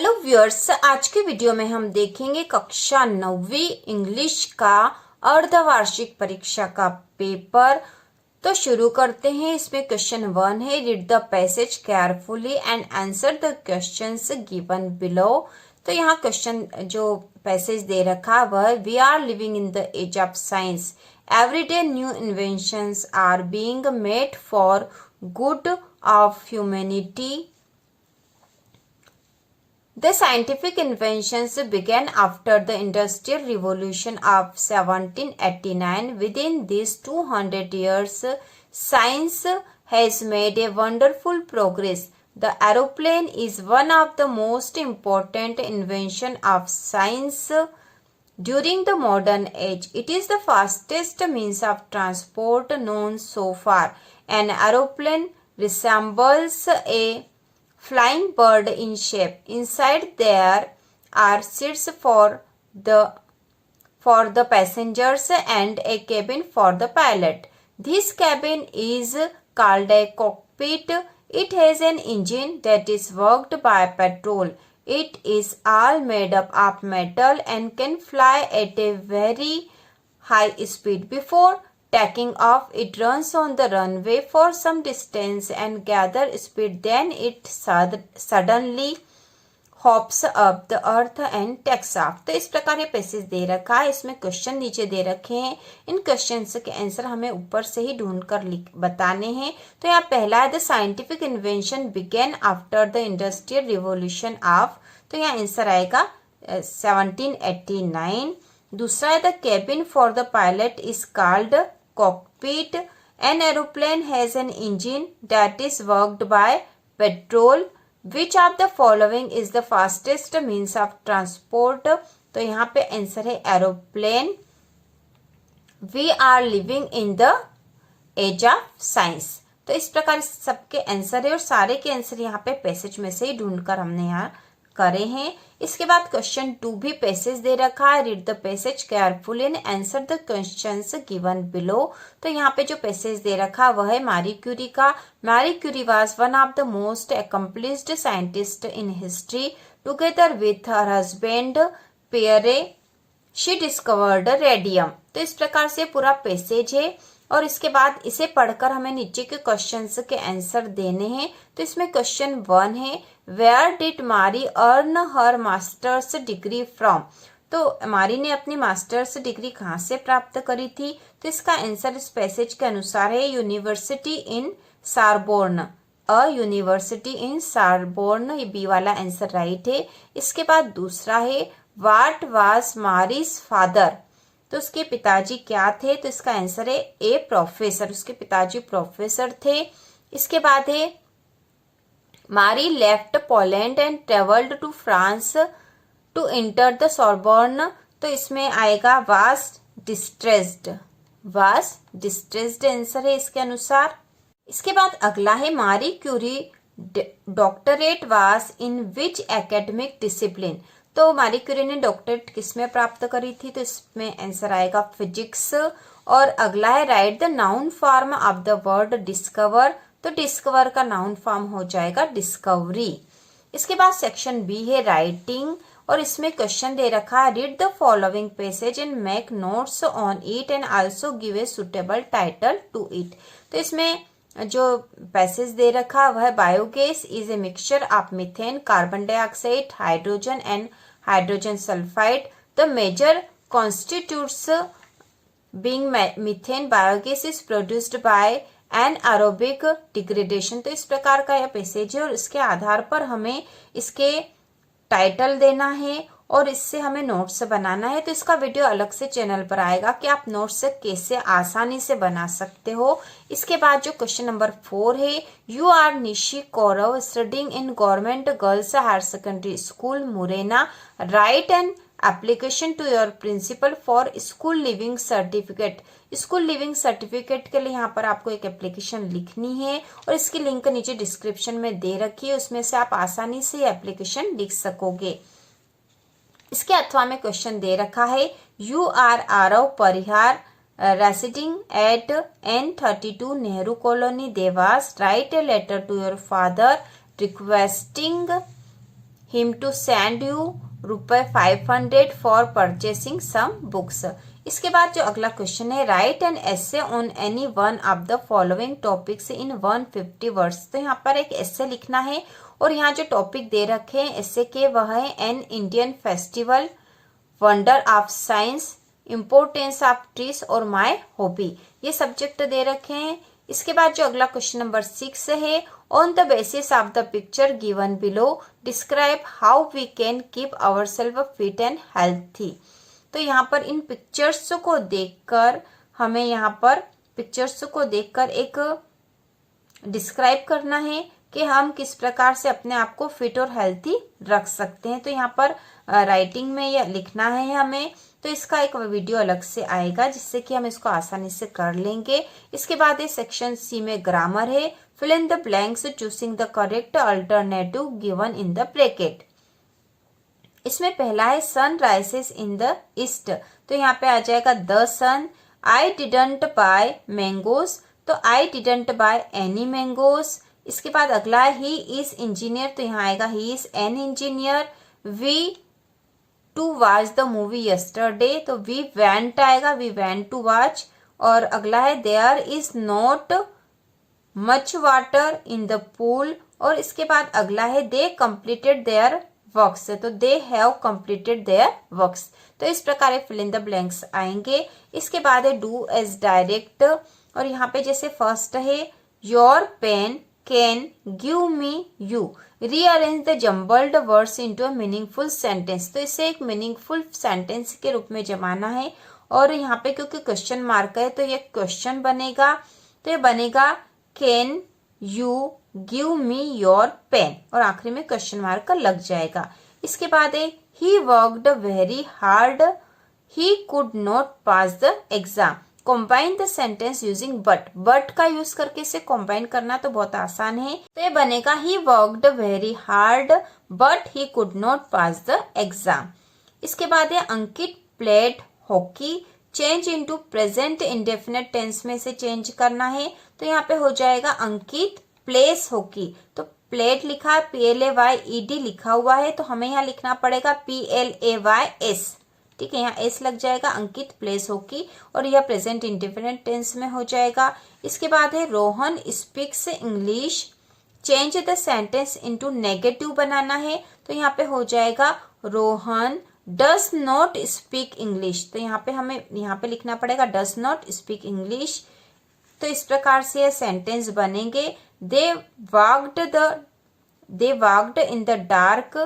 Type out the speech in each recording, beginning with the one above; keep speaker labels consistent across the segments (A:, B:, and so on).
A: Hello viewers, आज के video में हम देखेंगे कक्षा 9वीं इंग्लिश का अर्धवार्षिक परीक्षा का पेपर। तो शुरू करते हैं। इसमें क्वेश्चन 1 है, read the passage carefully and answer the questions given below. तो यहाँ क्वेश्चन जो पैसेज दे रखा वह, we are living in the age of science, everyday new inventions are being made for good of humanity. The scientific inventions began after the Industrial Revolution of 1789. Within these 200 years, science has made a wonderful progress. The aeroplane is one of the most important inventions of science during the modern age. It is the fastest means of transport known so far. An aeroplane resembles a flying bird in shape. Inside there are seats for the passengers and a cabin for the pilot. This cabin is called a cockpit. It has an engine that is worked by petrol. It is all made up of metal and can fly at a very high speed. Before taking off, it runs on the runway for some distance and gathers speed. Then it suddenly hops up the earth and takes off. तो इस प्रकार ये passage दे रखा है। इसमें question नीचे दे रखे हैं। इन क्वेश्चंस के आंसर हमें ऊपर से ही ढूंढकर बताने हैं। तो यहाँ पहला है, the scientific invention began after the industrial revolution of, तो यहाँ आंसर आएगा 1789. दूसरा है, the cabin for the pilot is called cockpit. An aeroplane has an engine that is worked by petrol. Which of the following is the fastest means of transport? तो यहाँ पे answer है aeroplane. We are living in the age of science. तो इस प्रकार सबके answer है और सारे के आंसर यहाँ पे पैसेज में से ही ढूंढकर हमने यहाँ करे हैं. इसके बाद क्वेश्चन 2 भी पैसेज दे रखा है, read the passage carefully and answer the questions given below. तो यहाँ पे जो पैसेज दे रखा वह है मारी क्यूरी का. Marie Curie was one of the most accomplished scientist in history. Together with her husband Pierre she discovered radium. तो इस प्रकार से पूरा पैसेज है और इसके बाद इसे पढ़कर हमें नीचे के क्वेश्चंस के आंसर देने हैं. तो इसमें क्वेश्चन 1 है, वेयर डिड मारी earn her masters degree from. तो मारी ने अपनी मास्टर्स डिग्री कहाँ से प्राप्त करी थी? तो इसका आंसर इस पैसेज के अनुसार है, यूनिवर्सिटी इन सारबोर्न. अ यूनिवर्सिटी इन सारबोर्न, ये बी वाला आंसर राइट है. इसके बाद दूसरा है, व्हाट वाज मारीज फादर. तो उसके पिताजी क्या थे? तो इसका आंसर है ए प्रोफेसर. उसके पिताजी प्रोफेसर थे. इसके बाद है, Marie left Poland and travelled to France to enter the Sorbonne. तो इसमें आएगा was distressed. Was distressed answer है इसके अनुसार. इसके बाद अगला है, Marie Curie doctorate was in which academic discipline. तो मारी क्यूरी ने डॉक्टरेट किसमें प्राप्त करी थी? तो इसमें आंसर आएगा फिजिक्स. और अगला है, right the noun form of the word discover. तो डिस्कवर का नाउन फॉर्म हो जाएगा डिस्कवरी. इसके बाद सेक्शन बी है, राइटिंग, और इसमें क्वेश्चन दे रखा है, read the following passage and make notes on it and also give a suitable title to it. तो इसमें जो पैसेज दे रखा वह, biogas is a mixture of methane, carbon dioxide, hydrogen and hydrogen sulphide. The major constitutes being methane. Biogas is produced by anaerobic degradation. तो इस प्रकार का यह पैसेज है और इसके आधार पर हमें इसके टाइटल देना है और इससे हमें नोट्स बनाना है. तो इसका वीडियो अलग से चैनल पर आएगा कि आप नोट्स कैसे आसानी से बना सकते हो. इसके बाद जो क्वेश्चन नंबर 4 है, you are Nishi Kaurav studying in government girls higher secondary school Morena. Write an application to your principal for school leaving certificate. School leaving certificate के लिए यहाँ पर आपको एक एप्लीकेशन लिखनी है और इसकी लिंक नीचे डिस्क्रिप्शन में दे रखी है. उसमें से आप आसानी से एप्लीकेशन लिख सकोगे. इसके अथवा में क्वेश्चन दे रखा है, you are Aarav Parihar residing at N32 Nehru Colony, Devas, write a letter to your father requesting him to send you ₹500 for purchasing some books. इसके बाद जो अगला क्वेश्चन है, right an essay on any one of the following topics in 150 words. तो यहाँ पर एक एसे लिखना है और यहाँ जो टॉपिक दे रखे हैं एसे के वह है an Indian festival, wonder of science, importance of trees और माय हॉबी. ये सब्जेक्ट दे रखे हैं. इसके बाद जो अगला क्वेश्चन नंबर 6 है, on the basis of the picture given below describe how we can keep ourself fit and healthy. तो यहाँ पर इन पिक्चर्स को देखकर हमें यहाँ पर पिक्चर्स को देखकर एक डिस्क्राइब करना है कि हम किस प्रकार से अपने आप को फिट और हेल्थी रख सकते हैं. तो यहाँ पर राइटिंग में यह लिखना है हमें. तो इसका एक वीडियो अलग से आएगा जिससे कि हम इसको आसानी से कर लेंगे. इसके बाद ये सेक्शन सी में ग्रामर है. Fill in the blanks choosing the correct alternative given in the bracket. इसमें पहला है सन राइसेस इन द ईस्ट. तो यहाँ पे आ जाएगा the sun. I didn't buy mangoes. तो I didn't buy any mangoes. इसके बाद अगला है ही इज इंजीनियर. तो यहाँ आएगा he is an engineer. We to watch the movie yesterday. तो वी वेंट आएगा, वी वेंट टू वॉच. और अगला है there is not much water in the pool. और इसके बाद अगला है दे कंप्लीटेड देयर वर्क्स. तो they have completed their works. तो इस प्रकार फिल इन द ब्लैंक्स आएंगे. इसके बाद है डू एज डायरेक्ट. और यहाँ पे जैसे फर्स्ट है your pen can give me you. Rearrange the jumbled words into a meaningful sentence. तो इसे एक मीनिंगफुल सेंटेंस के रूप में जमाना है. और यहाँ पे क्योंकि क्वेश्चन मार्क है तो ये क्वेश्चन बनेगा. तो ये बनेगा can you give me your pen. और आखिरी में क्वेश्चन मार्क लग जाएगा. इसके बाद है ही worked very hard. He could not pass the exam. Combine the sentence using but. But का यूज करके इसे कंबाइन करना तो बहुत आसान है. तो ये बनेगा he worked very hard but he could not pass the exam. इसके बाद है Ankit played hockey. Change into present indefinite tense में से चेंज करना है. तो यहाँ पे हो जाएगा अंकित प्लेस हॉकी. तो प्लेड लिखा है PLAYED लिखा हुआ है तो हमें यहाँ लिखना पड़ेगा PLAYS. ठीक है, यहाँ एस लग जाएगा. अंकित प्लेस हॉकी. और यह प्रेजेंट इंडेफिनिट टेंस में हो जाएगा. इसके बाद है Rohan speaks English. Change the sentence into negative बनाना है. तो यहाँ पे हो जाएगा Rohan does not speak English. तो यहाँ पे हमें यहाँ पे लिखना पड़ेगा डज नॉट स्पीक इंग्लिश. तो इस प्रकार से यह सेंटेंस बनेंगे. They walked in the dark.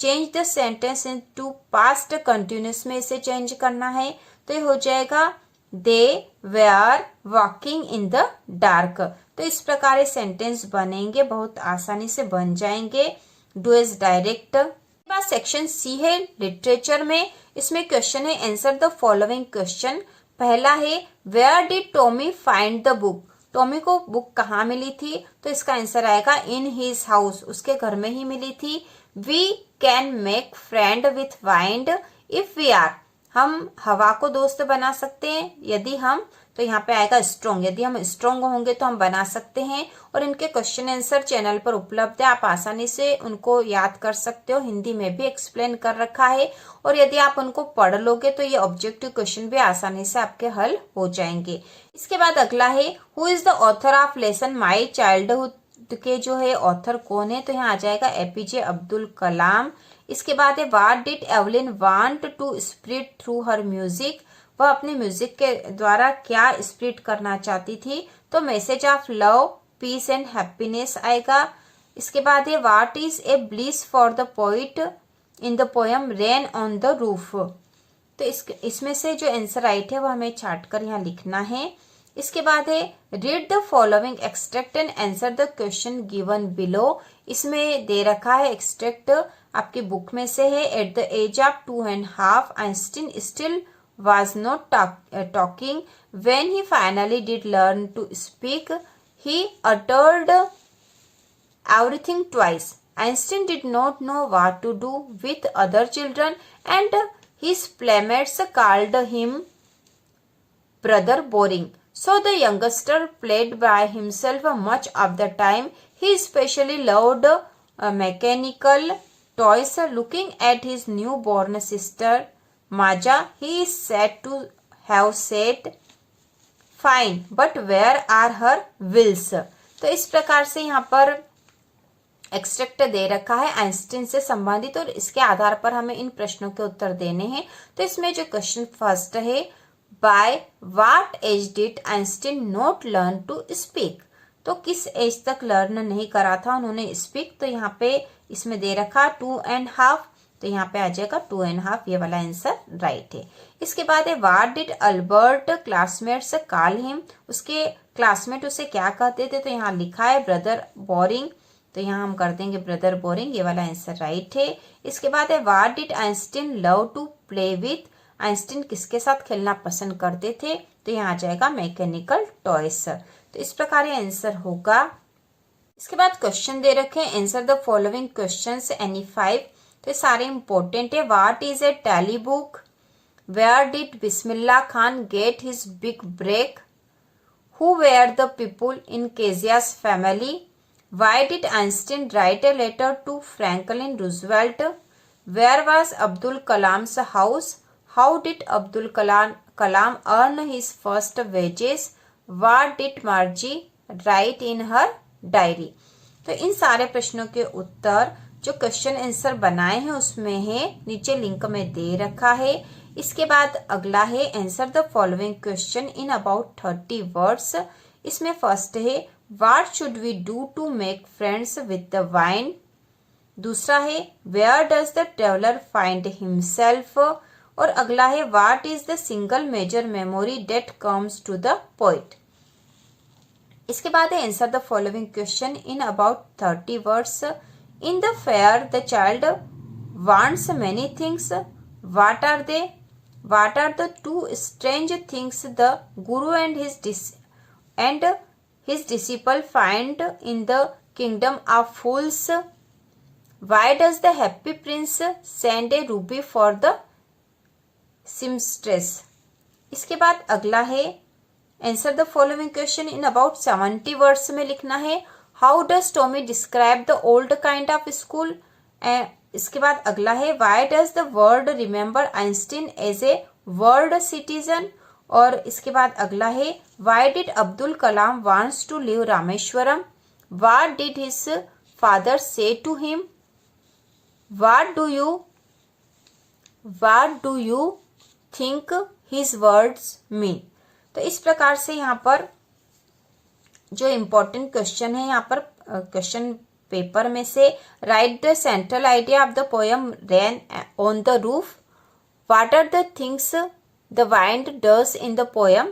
A: Change the sentence into past continuous में इसे चेंज करना है. तो ये हो जाएगा they were walking in the dark. तो इस प्रकार सेंटेंस बनेंगे, बहुत आसानी से बन जाएंगे. Do as direct. बाद सेक्शन सी है लिटरेचर में. इसमें क्वेश्चन है आंसर द फॉलोइंग क्वेश्चन. पहला है where did Tommy find the book. Tommy को बुक कहाँ मिली थी. तो इसका आंसर आएगा इन हिज हाउस. उसके घर में ही मिली थी. We can make friend with wind if we are. हम हवा को दोस्त बना सकते हैं यदि हम. तो यहाँ पे आएगा स्ट्रॉन्ग. यदि हम स्ट्रॉन्ग होंगे तो हम बना सकते हैं. और इनके क्वेश्चन आंसर चैनल पर उपलब्ध है. आप आसानी से उनको याद कर सकते हो. हिंदी में भी एक्सप्लेन कर रखा है. और यदि आप उनको पढ़ लोगे तो ये ऑब्जेक्टिव क्वेश्चन भी आसानी से आपके हल हो जाएंगे. इसके बाद अगला है who is the author of lesson my childhood के जो है ऑथर कौन है. तो यहाँ आ जाएगा APJ अब्दुल कलाम. इसके बाद है what did Evelyn want to spread through her music. वह अपने म्यूजिक के द्वारा क्या स्प्रिट करना चाहती थी. तो message of love piece and happiness आएगा. इसके बाद है what is A bliss for the poet in the poem rain on the roof. तो इसमें से जो आंसर राइट है वो हमें छाट कर यहाँ लिखना है. इसके बाद है read the following extract and answer the question given below. इसमें दे रखा है एक्सट्रैक्ट आपकी बुक में से है. At the age of 2.5 Einstein still was not talking. When he finally did learn to speak, he uttered everything twice. Einstein did not know what to do with other children and his playmates called him brother boring. So the youngster played by himself much of the time. He especially loved mechanical toys. Looking at his newborn sister Maja, he is said to have said, "Fine, but where are her wheels?" तो इस प्रकार से यहाँ पर extract दे रखा है Einstein से संबंधित और इसके आधार पर हमें इन प्रश्नों के उत्तर देने हैं। तो इसमें जो क्वेश्चन फर्स्ट है, by what age did Einstein not learn to speak? तो किस एज तक लर्न नहीं करा था उन्होंने स्पीक? तो यहाँ पे इसमें दे रखा 2.5, तो यहाँ पे आ जाएगा 2.5, ये वाला आंसर राइट है। इसके बाद है what did Albert classmates call him? उसके क्लासमेट उसे क्या कहते थे? तो यहाँ लिखा है ब्रदर बोरिंग, तो यहाँ हम कर देंगे ब्रदर बोरिंग, ये वाला आंसर राइट है। इसके बाद है what did Einstein love to play with? Einstein किसके साथ खेलना पसंद करते थे? तो यहाँ आ जाएगा मैकेनिकल टॉयस। तो इस प्रकार ये आंसर होगा। इसके बाद क्वेश्चन दे रखे हैं, answer the following questions any 5। तो ये सारे इंपॉर्टेंट है। What is a tally book? Where did Bismillah Khan get his big break? Who were the people in Kezia's family? Why did Einstein write a letter to Franklin Roosevelt? Where was Abdul Kalam's house? How did Abdul Kalam earn his first wages? What did Margie write in her diary? तो इन सारे प्रश्नों के उत्तर जो question answer बनाए हैं उसमें है, नीचे लिंक में दे रखा है। इसके बाद अगला है answer the following question in about 30 words. इसमें फर्स्ट है What should we do to make friends with the vine? दूसरा है Where does the traveler find himself? और अगला है What is the single major memory that comes to the poet? इसके बाद है Answer the following question in about 30 words. In the fair, the child wants many things. What are they? What are the two strange things the guru and his disciple find in the kingdom of fools? Why does the happy prince send a ruby for the seamstress? इसके बाद अगला है answer the following question in about 70 words में लिखना है। How does Tommy describe the old kind of school? इसके बाद अगला है why does the world remember Einstein as a world citizen? और इसके बाद अगला है why did Abdul Kalam wants to live Rameswaram? What did his father say to him? What do you think his words mean? तो इस प्रकार से यहाँ पर जो इम्पोर्टेंट क्वेश्चन है, यहाँ पर क्वेश्चन पेपर में से write the central idea of the poem rain on the roof. What are the things the wind does in the poem?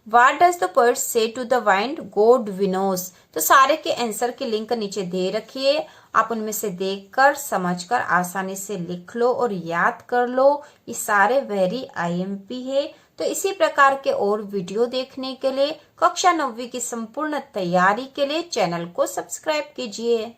A: What does the poet say to the wind? God knows. तो सारे के answer की link नीचे दे रखिए, आप उनमें से देखकर समझकर आसानी से लिख लो और याद कर लो। ये सारे वेरी IMP है। तो इसी प्रकार के और वीडियो देखने के लिए कक्षा 9वीं की संपूर्ण तैयारी के लिए चैनल को सब्सक्राइब कीजिए।